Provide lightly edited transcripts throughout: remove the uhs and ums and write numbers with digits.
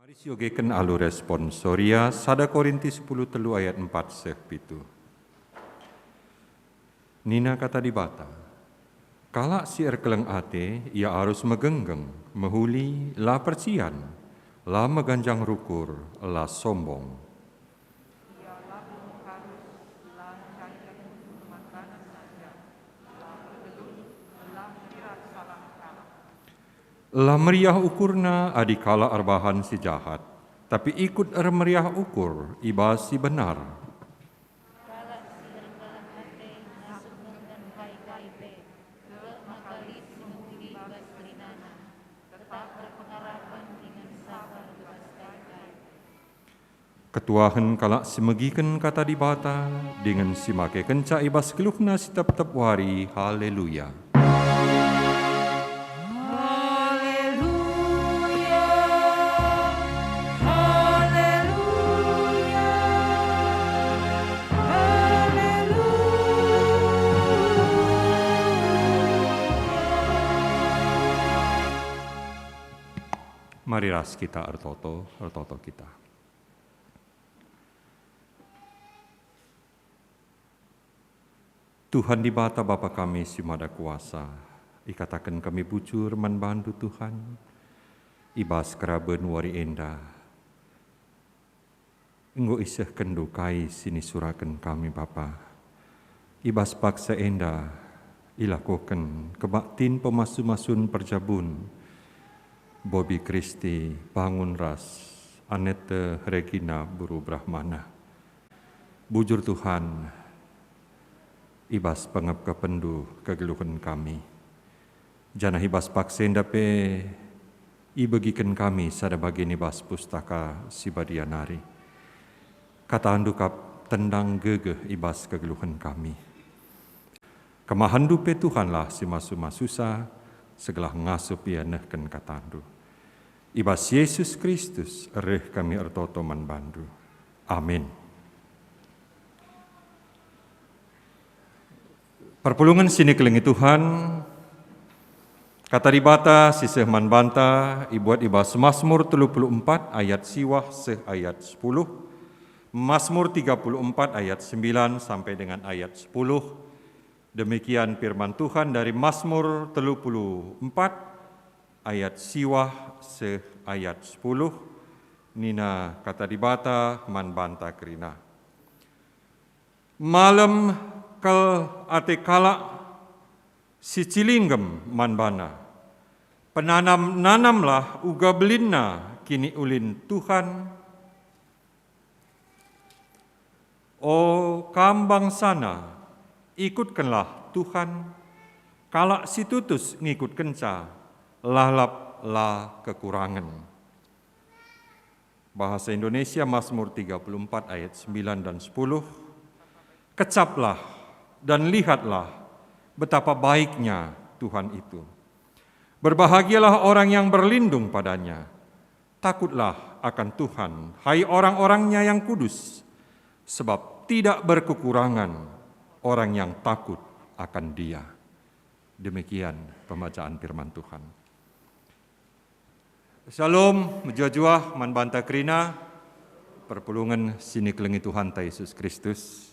Siogeken alu responsoria sada Korinti 10 telu ayat 4 seh pitu. Nina kata dibata, kalak si erkeleng ate, ia harus megenggeng, mehuli, la percian, la meganjang rukur, la sombong. La meriah ukurna adikala arbahan si jahat, tapi ikut meriah ukur ibas si benar. Ketuahan kalak semegiken kata dibata, dengan si make kenca ibas keluhna si tep-tep wari, haleluya. Mari ras kita ertoto kita. Tuhan di bata Bapa kami si mada kuasa, ikatakan kami bujur manbantu Tuhan, ibas keraben wari enda. Enggo iseh kendukai sini surakan kami Bapa, ibas paksa enda, ilakukan kebaktin pemasu-masun perjabun, Bobby Kristi, Bangun Ras, Anette Regina Buru Brahmana. Bujur Tuhan, ibas pengep kependu kegeluhan kami. Jana ibas paksenda pe, ibagikan kami sada bagian ibas pustaka si badianari. Kata andukap tendang gegeh ibas kegeluhan kami. Kemahandu pe Tuhanlah si masu-masusa, segala ngasup ia nehken katandu. Ibas Yesus Kristus, ereh kami ertoto manbandu. Amin. Perpulungan sini kelingi Tuhan, kata dibata siseh manbanta, ibuat ibas Mazmur 34 ayat siwah seh ayat 10, Mazmur 34 ayat 9 sampai dengan ayat 10. Demikian firman Tuhan dari Mazmur 34 ayat siwah seh ayat 10. Nina kata dibata manbanta kerina. Malam kal ate kalak si cilinggem manbana. Penanam-nanamlah uga belinna kini ulin Tuhan. O kambang sana, ikutkanlah Tuhan. Kalak si tutus ngikut kenca, lahlap la kekurangan. Bahasa Indonesia Mazmur 34 ayat 9 dan 10. Kecaplah dan lihatlah betapa baiknya Tuhan itu. Berbahagialah orang yang berlindung padanya. Takutlah akan Tuhan, hai orang-orangnya yang kudus, sebab tidak berkekurangan orang yang takut akan Dia. Demikian pembacaan firman Tuhan. Shalom, mujua-jua, manbanta kerina, perpulungan sini kelengi Tuhan ta Yesus Kristus.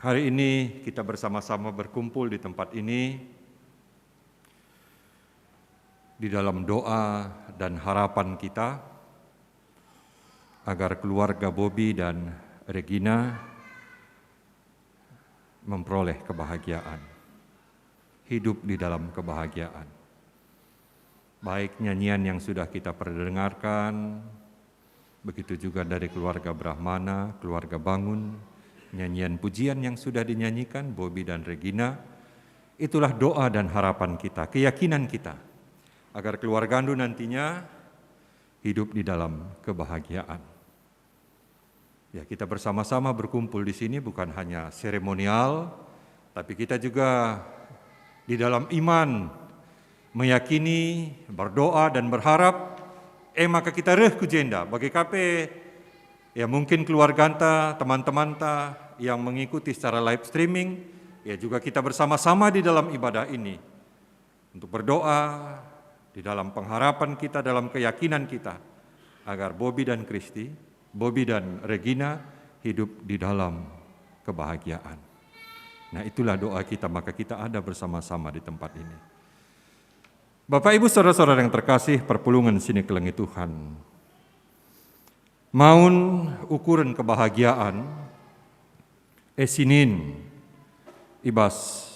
Hari ini kita bersama-sama berkumpul di tempat ini, di dalam doa dan harapan kita, agar keluarga Bobby dan Regina memperoleh kebahagiaan, hidup di dalam kebahagiaan. Baik nyanyian yang sudah kita perdengarkan, begitu juga dari keluarga Brahmana, keluarga Bangun, nyanyian pujian yang sudah dinyanyikan Bobby dan Regina, itulah doa dan harapan kita, keyakinan kita, agar keluarga Andu nantinya hidup di dalam kebahagiaan. Ya, kita bersama-sama berkumpul di sini bukan hanya seremonial, tapi kita juga di dalam iman, meyakini, berdoa dan berharap, maka kita reh kujenda bagi kape, ya mungkin keluarga anta, teman-teman ta yang mengikuti secara live streaming, ya juga kita bersama-sama di dalam ibadah ini untuk berdoa, di dalam pengharapan kita, dalam keyakinan kita, agar Bobby dan Kristi, Bobby dan Regina hidup di dalam kebahagiaan. Nah, itulah doa kita, maka kita ada bersama-sama di tempat ini. Bapak, Ibu, saudara-saudara yang terkasih, perpulungan sini kelengi Tuhan. Maun ukuran kebahagiaan, esinin, ibas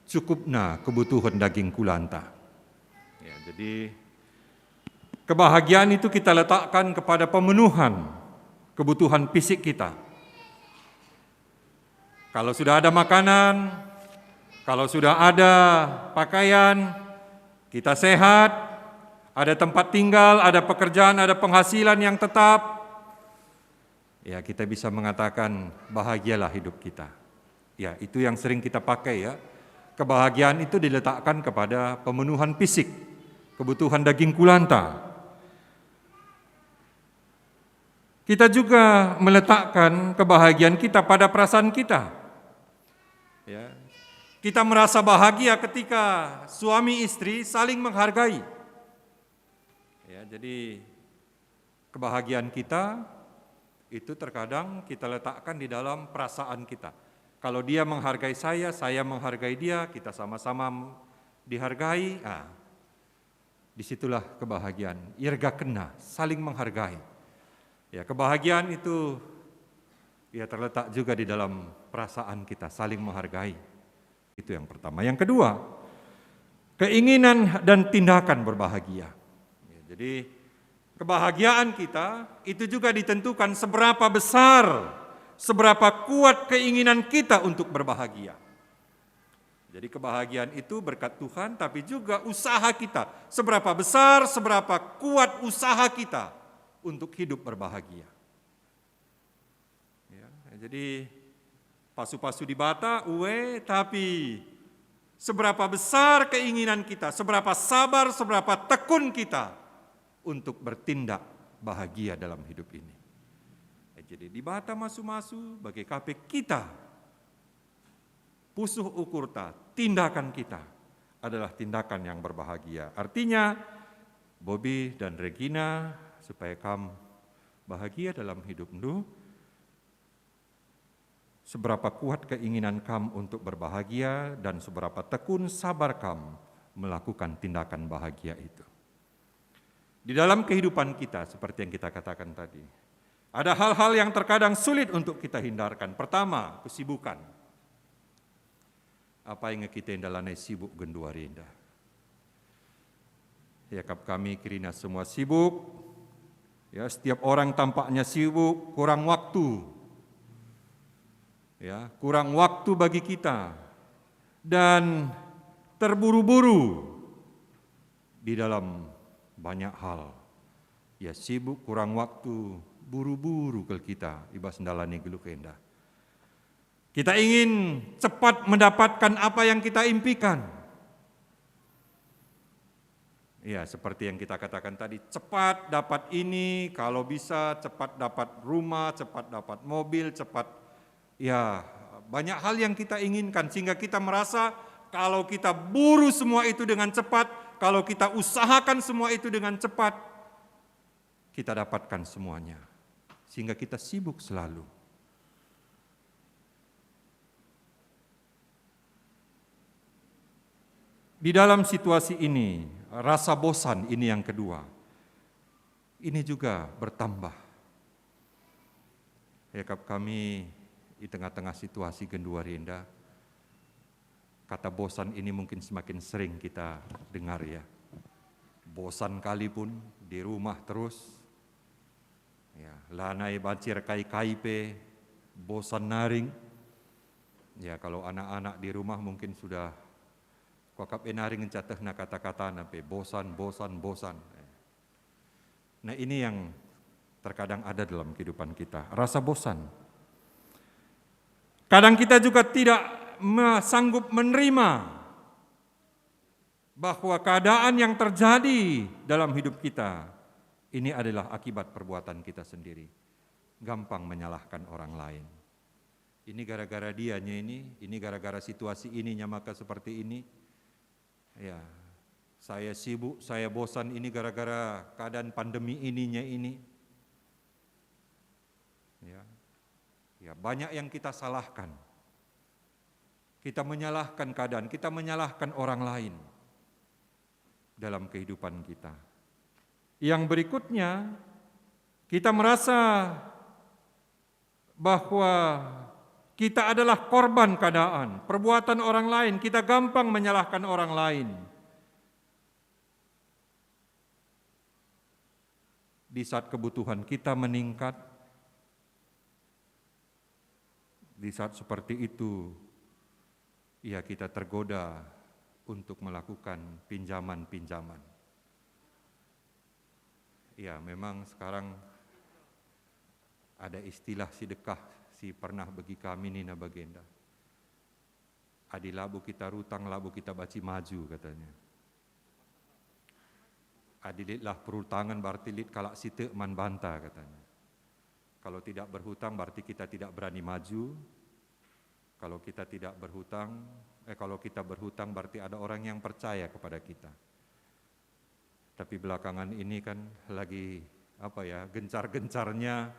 cukupna kebutuhan daging kulanta. Ya, jadi kebahagiaan itu kita letakkan kepada pemenuhan kebutuhan fisik kita. Kalau sudah ada makanan, kalau sudah ada pakaian, kita sehat, ada tempat tinggal, ada pekerjaan, ada penghasilan yang tetap, ya kita bisa mengatakan bahagialah hidup kita. Ya, itu yang sering kita pakai ya. Kebahagiaan itu diletakkan kepada pemenuhan fisik, kebutuhan daging kulanta. Kita juga meletakkan kebahagiaan kita pada perasaan kita. Ya. Kita merasa bahagia ketika suami istri saling menghargai. Ya, jadi kebahagiaan kita itu terkadang kita letakkan di dalam perasaan kita. Kalau dia menghargai saya menghargai dia, kita sama-sama dihargai. Disitulah kebahagiaan. Irga kena, saling menghargai. Ya, kebahagiaan itu ya terletak juga di dalam perasaan kita, saling menghargai. Itu yang pertama. Yang kedua, keinginan dan tindakan berbahagia. Ya, jadi kebahagiaan kita itu juga ditentukan seberapa besar, seberapa kuat keinginan kita untuk berbahagia. Jadi kebahagiaan itu berkat Tuhan, tapi juga usaha kita. Seberapa besar, seberapa kuat usaha kita untuk hidup berbahagia. Ya, jadi pasu-pasu di bata, tapi seberapa besar keinginan kita, seberapa sabar, seberapa tekun kita untuk bertindak bahagia dalam hidup ini. Jadi di bata masu-masu bagi KP kita, pusuh ukurta, tindakan kita adalah tindakan yang berbahagia. Artinya, Bobby dan Regina, supaya kamu bahagia dalam hidupmu, seberapa kuat keinginan kamu untuk berbahagia dan seberapa tekun sabar kamu melakukan tindakan bahagia itu. Di dalam kehidupan kita, seperti yang kita katakan tadi, ada hal-hal yang terkadang sulit untuk kita hindarkan. Pertama, kesibukan. Apa yang kita indalane sibuk gendua rinda. Ya, kami kirina semua sibuk. Ya, setiap orang tampaknya sibuk, kurang waktu. Ya, kurang waktu bagi kita. Dan terburu-buru di dalam banyak hal. Ya, sibuk, kurang waktu, buru-buru ke kita, ibas ndalani gelu kenda. Kita ingin cepat mendapatkan apa yang kita impikan. Ya, seperti yang kita katakan tadi, cepat dapat ini, kalau bisa cepat dapat rumah, cepat dapat mobil, cepat, ya banyak hal yang kita inginkan. Sehingga kita merasa kalau kita buru semua itu dengan cepat, kalau kita usahakan semua itu dengan cepat, kita dapatkan semuanya. Sehingga kita sibuk selalu. Di dalam situasi ini, rasa bosan ini yang kedua. Ini juga bertambah. Ya, kami di tengah-tengah situasi gendua rinda, kata bosan ini mungkin semakin sering kita dengar ya. Bosan kali pun di rumah terus. Ya, lanai bacir kai-kaipe, bosan naring. Ya, kalau anak-anak di rumah mungkin sudah kokap enaring encatehna kata-kata nape bosan. Nah, ini yang terkadang ada dalam kehidupan kita, rasa bosan. Kadang kita juga tidak sanggup menerima bahwa keadaan yang terjadi dalam hidup kita ini adalah akibat perbuatan kita sendiri. Gampang menyalahkan orang lain. Ini gara-gara dianya ini gara-gara situasi ininya maka seperti ini. Ya, Saya sibuk, saya bosan ini gara-gara keadaan pandemi ininya ini. Ya, banyak yang kita salahkan. Kita menyalahkan keadaan, kita menyalahkan orang lain dalam kehidupan kita. Yang berikutnya, kita merasa bahwa kita adalah korban keadaan, perbuatan orang lain, kita gampang menyalahkan orang lain. Di saat kebutuhan kita meningkat, di saat seperti itu, ya kita tergoda untuk melakukan pinjaman-pinjaman. Ya, memang sekarang ada istilah sedekah si pernah bagi kami Nina Bagenda. Adi labu kita rutang, labu kita baci maju katanya. Adi litlah perutangan berarti lit kalak site man banta katanya. Kalau tidak berhutang berarti kita tidak berani maju. Kalau kita tidak berhutang, kalau kita berhutang berarti ada orang yang percaya kepada kita. Tapi belakangan ini kan lagi gencar-gencarnya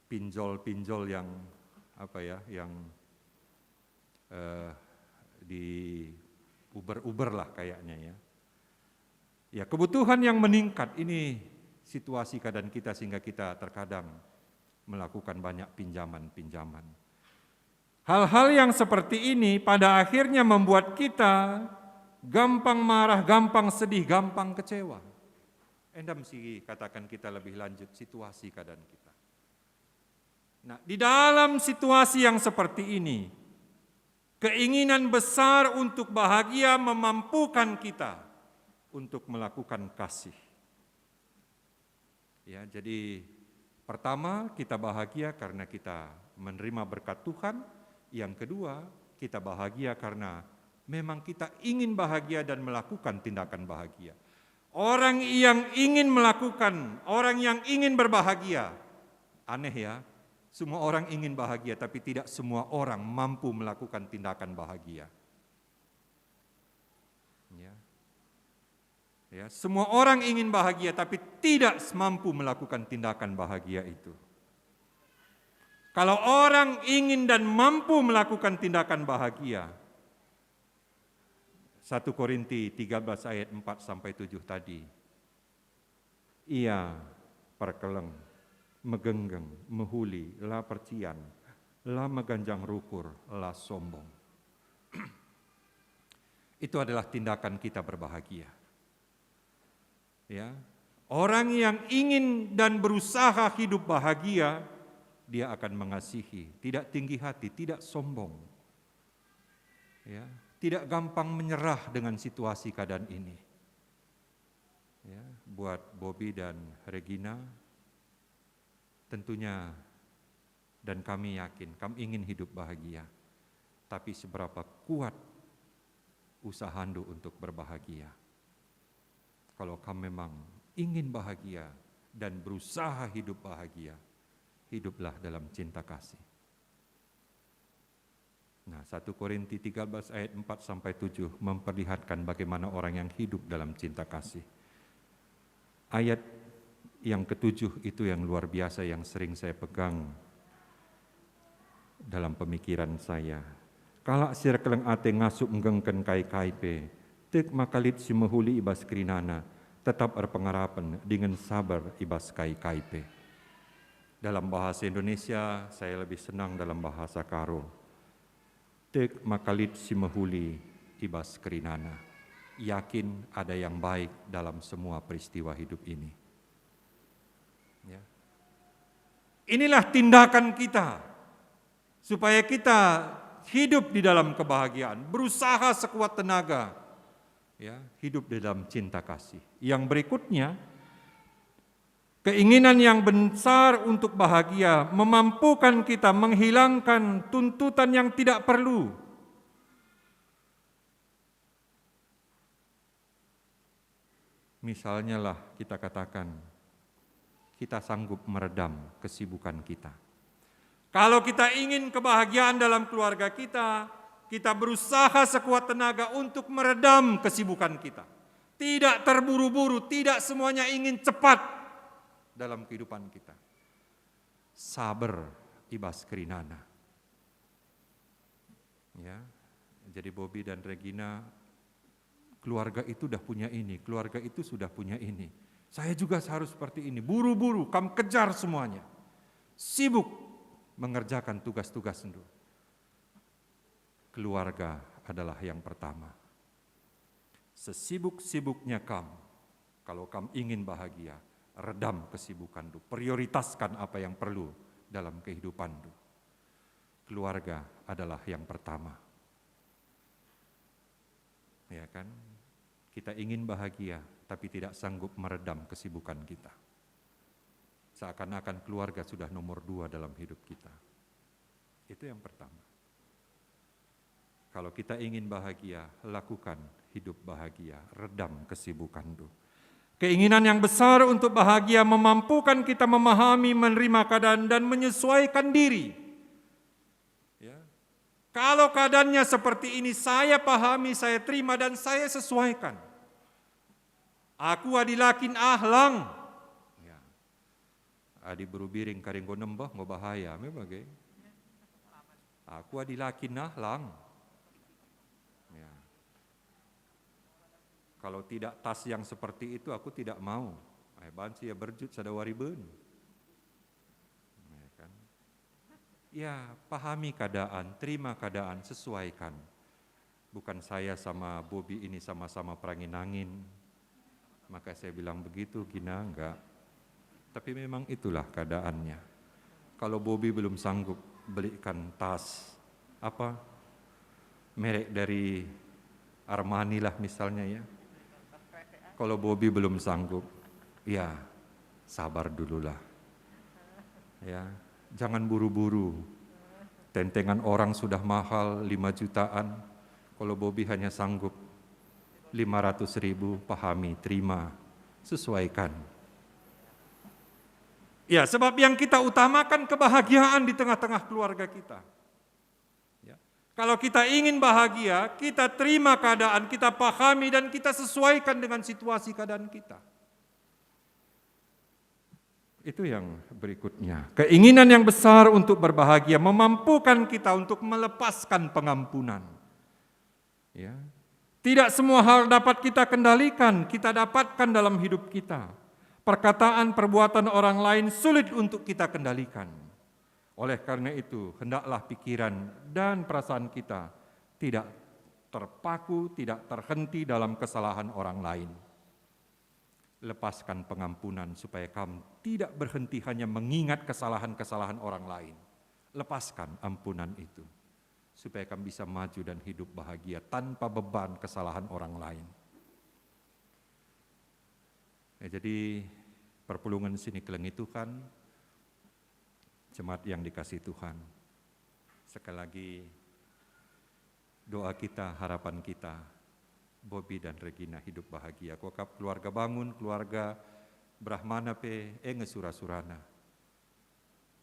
pinjol-pinjol yang yang di Uber lah kayaknya ya. Ya, kebutuhan yang meningkat ini situasi keadaan kita sehingga kita terkadang melakukan banyak pinjaman-pinjaman. Hal-hal yang seperti ini pada akhirnya membuat kita gampang marah, gampang sedih, gampang kecewa. Endam sih katakan kita lebih lanjut situasi keadaan kita. Nah, di dalam situasi yang seperti ini, keinginan besar untuk bahagia memampukan kita untuk melakukan kasih. Ya, jadi pertama kita bahagia karena kita menerima berkat Tuhan. Yang kedua, kita bahagia karena memang kita ingin bahagia dan melakukan tindakan bahagia. Orang yang ingin melakukan, orang yang ingin berbahagia, aneh ya, semua orang ingin bahagia tapi tidak semua orang mampu melakukan tindakan bahagia. Ya, semua orang ingin bahagia tapi tidak mampu melakukan tindakan bahagia itu. Kalau orang ingin dan mampu melakukan tindakan bahagia, 1 Korinti 13 ayat 4-7 tadi, ia perkeleng, megenggeng, mehuli, la percian, la meganjang rukur, la sombong. Itu adalah tindakan kita berbahagia. Ya, orang yang ingin dan berusaha hidup bahagia, dia akan mengasihi, tidak tinggi hati, tidak sombong. Ya, tidak gampang menyerah dengan situasi keadaan ini. Ya, buat Bobby dan Regina, tentunya dan kami yakin, kami ingin hidup bahagia. Tapi seberapa kuat usaha Handu untuk berbahagia? Kalau kamu memang ingin bahagia dan berusaha hidup bahagia, hiduplah dalam cinta kasih. Nah, 1 Korinti 13 ayat 4-7 memperlihatkan bagaimana orang yang hidup dalam cinta kasih. Ayat yang ke-7 itu yang luar biasa yang sering saya pegang dalam pemikiran saya. Kalak sirkeleng ate ngasup nggengken kai pe, tek makalit si mehuli ibas krinana, tetap berpengarapan dengan sabar ibas kai pe. Dalam bahasa Indonesia, saya lebih senang dalam bahasa Karo. Tek makalit si mehuli ibas krinana. Yakin ada yang baik dalam semua peristiwa hidup ini. Ya. Inilah tindakan kita supaya kita hidup di dalam kebahagiaan, berusaha sekuat tenaga, ya, hidup di dalam cinta kasih. Yang berikutnya, keinginan yang besar untuk bahagia memampukan kita menghilangkan tuntutan yang tidak perlu. Misalnya lah kita katakan, kita sanggup meredam kesibukan kita. Kalau kita ingin kebahagiaan dalam keluarga kita, kita berusaha sekuat tenaga untuk meredam kesibukan kita. Tidak terburu-buru, tidak semuanya ingin cepat dalam kehidupan kita. Sabar ibas kerinana. Ya, jadi Bobby dan Regina, keluarga itu sudah punya ini, keluarga itu sudah punya ini. Saya juga harus seperti ini, buru-buru, kamu kejar semuanya. Sibuk mengerjakan tugas-tugas itu. Keluarga adalah yang pertama. Sesibuk-sibuknya kamu, kalau kamu ingin bahagia, redam kesibukan itu, prioritaskan apa yang perlu dalam kehidupan itu. Keluarga adalah yang pertama. Ya kan? Kita ingin bahagia, tapi tidak sanggup meredam kesibukan kita. Seakan-akan keluarga sudah nomor 2 dalam hidup kita. Itu yang pertama. Kalau kita ingin bahagia, lakukan hidup bahagia, redam kesibukan itu. Keinginan yang besar untuk bahagia memampukan kita memahami, menerima keadaan, dan menyesuaikan diri. Ya. Kalau keadaannya seperti ini, saya pahami, saya terima, dan saya sesuaikan. Aku adilakin ahlang. Ya. Adi berubiring karing go nembah, go bahaya. Memang aku adilakin ahlang. Ya. Kalau tidak tas yang seperti itu, aku tidak mau. Bansi ya berjut sadawari ben. Ya, kan? Ya, pahami keadaan, terima keadaan, sesuaikan. Bukan saya sama Bobby ini sama-sama perangin angin. Maka saya bilang begitu, Gina, enggak. Tapi memang itulah keadaannya. Kalau Bobby belum sanggup belikan tas, merek dari Armani lah misalnya ya. Kalau Bobby belum sanggup, ya sabar dululah. Ya, jangan buru-buru. Tentengan orang sudah mahal 5 jutaan. Kalau Bobby hanya sanggup 500.000, pahami, terima, sesuaikan. Ya, sebab yang kita utamakan kebahagiaan di tengah-tengah keluarga kita. Kalau kita ingin bahagia, kita terima keadaan, kita pahami, dan kita sesuaikan dengan situasi keadaan kita. Itu yang berikutnya. Keinginan yang besar untuk berbahagia memampukan kita untuk melepaskan pengampunan. Ya. Tidak semua hal dapat kita kendalikan, kita dapatkan dalam hidup kita. Perkataan, perbuatan orang lain sulit untuk kita kendalikan. Oleh karena itu, hendaklah pikiran dan perasaan kita tidak terpaku, tidak terhenti dalam kesalahan orang lain. Lepaskan pengampunan supaya kamu tidak berhenti hanya mengingat kesalahan-kesalahan orang lain. Lepaskan ampunan itu, supaya kamu bisa maju dan hidup bahagia tanpa beban kesalahan orang lain. Ya, jadi perpulungan sini keleng itu kan jemaat yang dikasih Tuhan. Sekali lagi doa kita, harapan kita, Bobby dan Regina hidup bahagia. Kokap keluarga bangun, keluarga Brahmana ngesura-surana.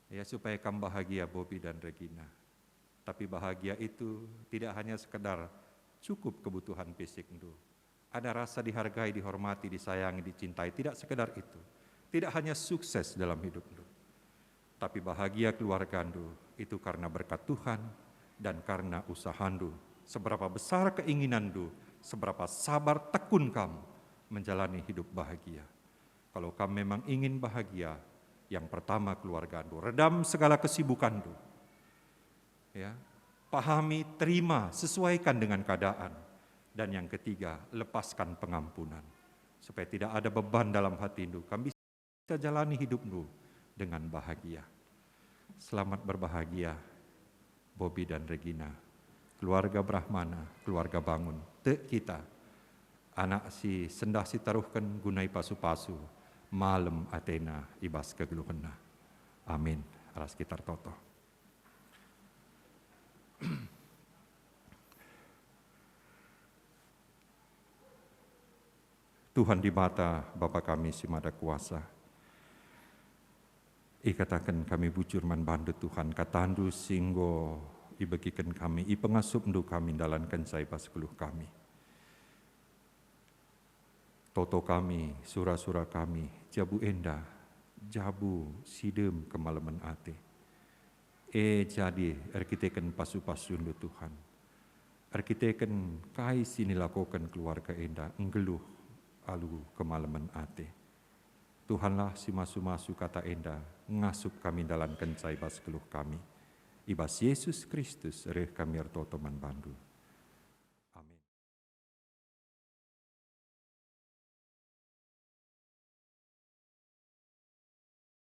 Ya, supaya kamu bahagia Bobby dan Regina. Tapi bahagia itu tidak hanya sekedar cukup kebutuhan fisik itu. Ada rasa dihargai, dihormati, disayangi, dicintai. Tidak sekedar itu. Tidak hanya sukses dalam hidup itu. Tapi bahagia keluarga itu karena berkat Tuhan dan karena usaha Anda. Seberapa besar keinginan Anda, seberapa sabar tekun kamu menjalani hidup bahagia. Kalau kamu memang ingin bahagia, yang pertama keluarga Anda, redam segala kesibukan Anda. Ya, pahami, terima, sesuaikan dengan keadaan. Dan yang ketiga, lepaskan pengampunan. Supaya tidak ada beban dalam hati Anda. Kamu bisa jalani hidup Anda dengan bahagia. Selamat berbahagia, Bobby dan Regina, keluarga Brahmana, keluarga bangun, kita, anak si sendah si taruhkan gunai pasu-pasu, malam Athena ibas kegeluhena. Amin. Alas kita toto. Tuhan di mata Bapa kami si Mada Kuasa, ikatakan kami bujur man bandu Tuhan, katandu singgo ibagikan kami, ipengasup ndu kami dalan kensai pas keluh kami. toto kami, sura-sura kami, jabu endah, jabu sidem kemalaman ate. Jadi arkiteken pasu-pasun lu Tuhan. Arkiteken kai sini lakukan keluarga endah, enggeluh alu kemalaman ate. Tuhanlah si masu-masu kata endah, ngasup kami dalam kencai bas keluh kami. Ibas Yesus Kristus reh kami artoto man bandu.